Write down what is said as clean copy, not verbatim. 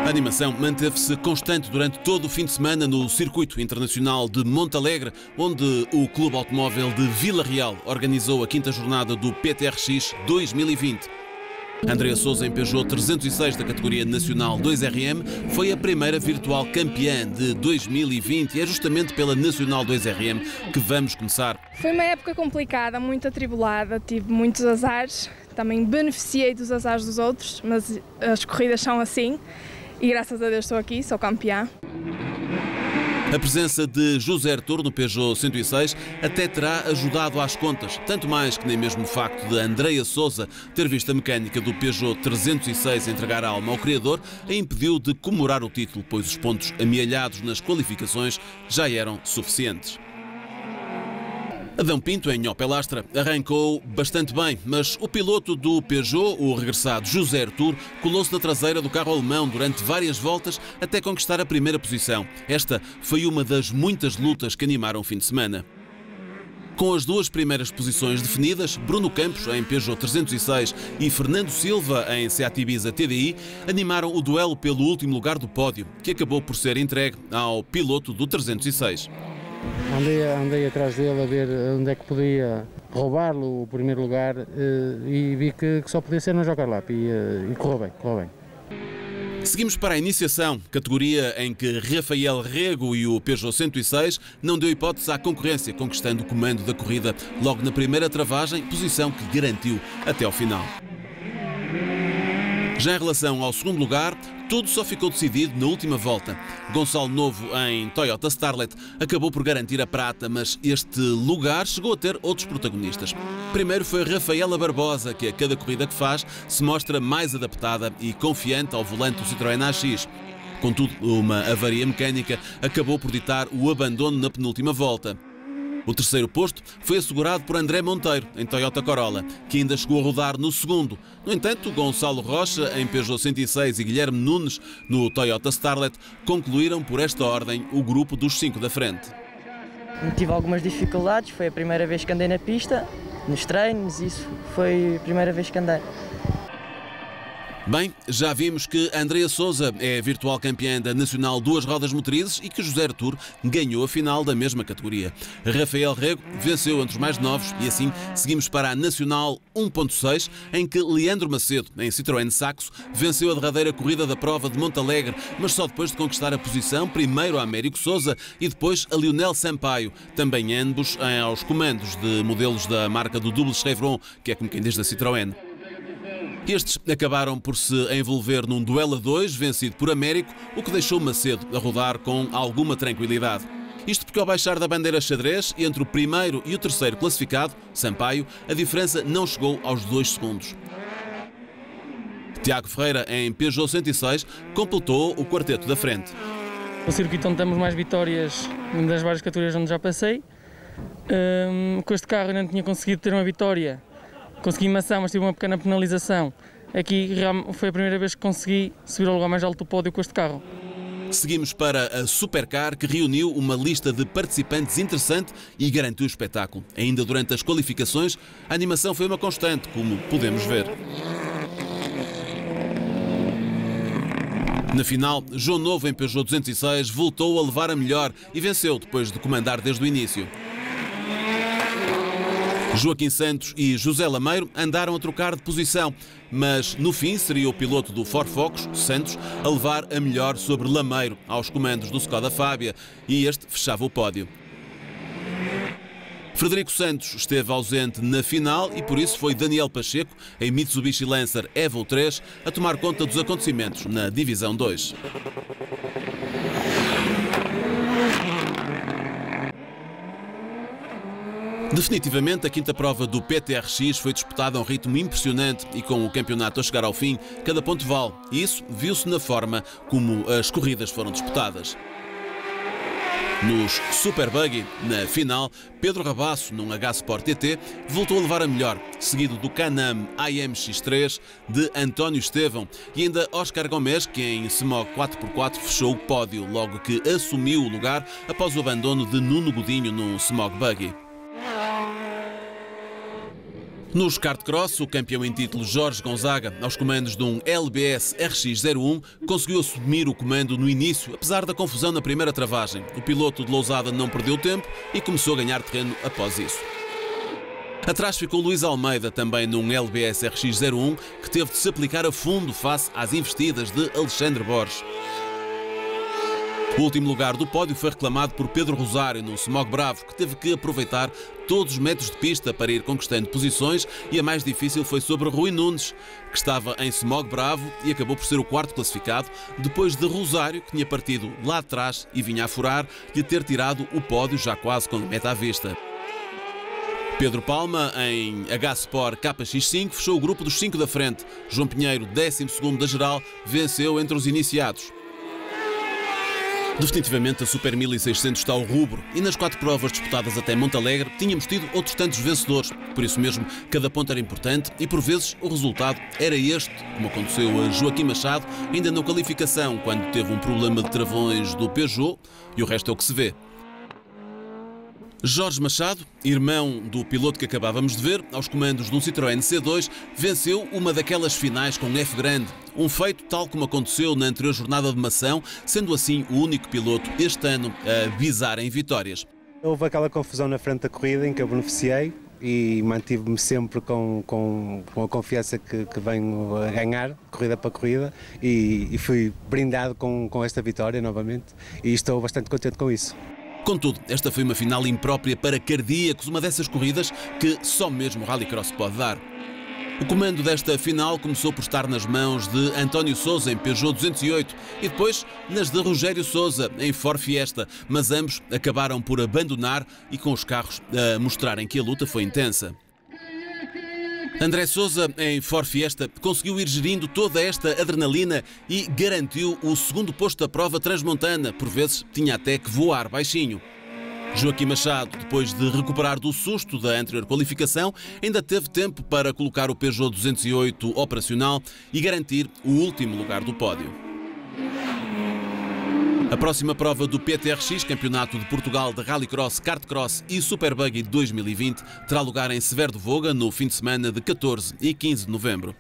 A animação manteve-se constante durante todo o fim de semana no Circuito Internacional de Montalegre, onde o Clube Automóvel de Vila Real organizou a 5ª jornada do PTRX 2020. Andrea Sousa, em Peugeot 306 da categoria Nacional 2RM, foi a primeira virtual campeã de 2020 e é justamente pela Nacional 2RM que vamos começar. Foi uma época complicada, muito atribulada, tive muitos azares, também beneficiei dos azares dos outros, mas as corridas são assim e graças a Deus estou aqui, sou campeã. A presença de José Artur no Peugeot 106 até terá ajudado às contas, tanto mais que nem mesmo o facto de Andrea Sousa ter visto a mecânica do Peugeot 306 entregar a alma ao criador a impediu de comemorar o título, pois os pontos amealhados nas qualificações já eram suficientes. Adão Pinto, em Opel Astra, arrancou bastante bem, mas o piloto do Peugeot, o regressado José Artur, colou-se na traseira do carro alemão durante várias voltas até conquistar a primeira posição. Esta foi uma das muitas lutas que animaram o fim de semana. Com as duas primeiras posições definidas, Bruno Campos, em Peugeot 306, e Fernando Silva, em Seat Ibiza TDI, animaram o duelo pelo último lugar do pódio, que acabou por ser entregue ao piloto do 306. Andei atrás dele a ver onde é que podia roubar-lo o primeiro lugar e vi que só podia ser no Joker Lap e correu bem. Seguimos para a iniciação, categoria em que Rafael Rego e o Peugeot 106 não deu hipótese à concorrência, conquistando o comando da corrida logo na primeira travagem, posição que garantiu até ao final. Já em relação ao segundo lugar, tudo só ficou decidido na última volta. Gonçalo Novo, em Toyota Starlet, acabou por garantir a prata, mas este lugar chegou a ter outros protagonistas. Primeiro foi Rafaela Barbosa, que a cada corrida que faz se mostra mais adaptada e confiante ao volante do Citroën AX. Contudo, uma avaria mecânica acabou por ditar o abandono na penúltima volta. O terceiro posto foi assegurado por André Monteiro, em Toyota Corolla, que ainda chegou a rodar no segundo. No entanto, Gonçalo Rocha, em Peugeot 106, e Guilherme Nunes, no Toyota Starlet, concluíram por esta ordem o grupo dos 5 da frente. Tive algumas dificuldades, foi a primeira vez que andei na pista, nos treinos, isso foi a primeira vez que andei. Bem, já vimos que Andrea Sousa é a virtual campeã da Nacional 2 rodas motrizes e que José Artur ganhou a final da mesma categoria. Rafael Rego venceu entre os mais novos e assim seguimos para a Nacional 1.6, em que Leandro Macedo, em Citroën Saxo, venceu a derradeira corrida da prova de Montalegre, mas só depois de conquistar a posição, primeiro a Américo Sousa e depois a Lionel Sampaio, também ambos aos comandos de modelos da marca do Double Chevron, que é como quem diz da Citroën. Estes acabaram por se envolver num duelo a 2, vencido por Américo, o que deixou Macedo a rodar com alguma tranquilidade. Isto porque ao baixar da bandeira xadrez, entre o primeiro e o terceiro classificado, Sampaio, a diferença não chegou aos 2 segundos. Tiago Ferreira, em Peugeot 106, completou o quarteto da frente. O circuito onde temos mais vitórias das várias categorias onde já passei. Com este carro eu não tinha conseguido ter uma vitória. Consegui maçã, mas tive uma pequena penalização. Aqui foi a primeira vez que consegui subir ao lugar mais alto do pódio com este carro. Seguimos para a Supercar, que reuniu uma lista de participantes interessante e garantiu o espetáculo. Ainda durante as qualificações, a animação foi uma constante, como podemos ver. Na final, João Novo, em Peugeot 206, voltou a levar a melhor e venceu depois de comandar desde o início. Joaquim Santos e José Lameiro andaram a trocar de posição, mas no fim seria o piloto do Ford Focus, Santos, a levar a melhor sobre Lameiro aos comandos do Skoda Fábia e este fechava o pódio. Frederico Santos esteve ausente na final e por isso foi Daniel Pacheco, em Mitsubishi Lancer Evo 3, a tomar conta dos acontecimentos na Divisão 2. Definitivamente, a 5ª prova do PTRX foi disputada a um ritmo impressionante e com o campeonato a chegar ao fim, cada ponto vale. E isso viu-se na forma como as corridas foram disputadas. Nos Super Buggy, na final, Pedro Rabasso, num H-Sport TT, voltou a levar a melhor, seguido do Can-Am AMX3 de António Estevão e ainda Oscar Gomes, que em Smog 4x4 fechou o pódio, logo que assumiu o lugar após o abandono de Nuno Godinho num Smog Buggy. Nos kart-cross, o campeão em título Jorge Gonzaga, aos comandos de um LBS RX-01, conseguiu assumir o comando no início, apesar da confusão na primeira travagem. O piloto de Lousada não perdeu tempo e começou a ganhar terreno após isso. Atrás ficou Luís Almeida, também num LBS RX-01, que teve de se aplicar a fundo face às investidas de Alexandre Borges. O último lugar do pódio foi reclamado por Pedro Rosário, num Smog Bravo, que teve que aproveitar todos os metros de pista para ir conquistando posições, e a mais difícil foi sobre Rui Nunes, que estava em Smog Bravo e acabou por ser o quarto classificado, depois de Rosário, que tinha partido lá atrás e vinha a furar, lhe ter tirado o pódio já quase com a meta à vista. Pedro Palma, em H-Sport KX5, fechou o grupo dos 5 da frente. João Pinheiro, 12º da geral, venceu entre os iniciados. Definitivamente a Super 1600 está ao rubro, e nas 4 provas disputadas até Montalegre tínhamos tido outros tantos vencedores. Por isso mesmo, cada ponto era importante e por vezes o resultado era este, como aconteceu a Joaquim Machado ainda na qualificação, quando teve um problema de travões do Peugeot, e o resto é o que se vê. Jorge Machado, irmão do piloto que acabávamos de ver, aos comandos de um Citroën C2, venceu uma daquelas finais com F grande. Um feito tal como aconteceu na anterior jornada de Mação, sendo assim o único piloto este ano a visar em vitórias. Houve aquela confusão na frente da corrida em que eu beneficiei e mantive-me sempre com a confiança que venho a ganhar, corrida para corrida, e fui brindado com esta vitória novamente e estou bastante contente com isso. Contudo, esta foi uma final imprópria para cardíacos, uma dessas corridas que só mesmo o Rallycross pode dar. O comando desta final começou por estar nas mãos de António Sousa em Peugeot 208 e depois nas de Rogério Sousa em Ford Fiesta, mas ambos acabaram por abandonar e com os carros a mostrarem que a luta foi intensa. André Sousa, em Ford Fiesta, conseguiu ir gerindo toda esta adrenalina e garantiu o segundo posto da prova transmontana. Por vezes tinha até que voar baixinho. Joaquim Machado, depois de recuperar do susto da anterior qualificação, ainda teve tempo para colocar o Peugeot 208 operacional e garantir o último lugar do pódio. A próxima prova do PTRX, Campeonato de Portugal de Rallycross, Kartcross e Super Buggy 2020, terá lugar em Severo de Voga no fim de semana de 14 e 15 de novembro.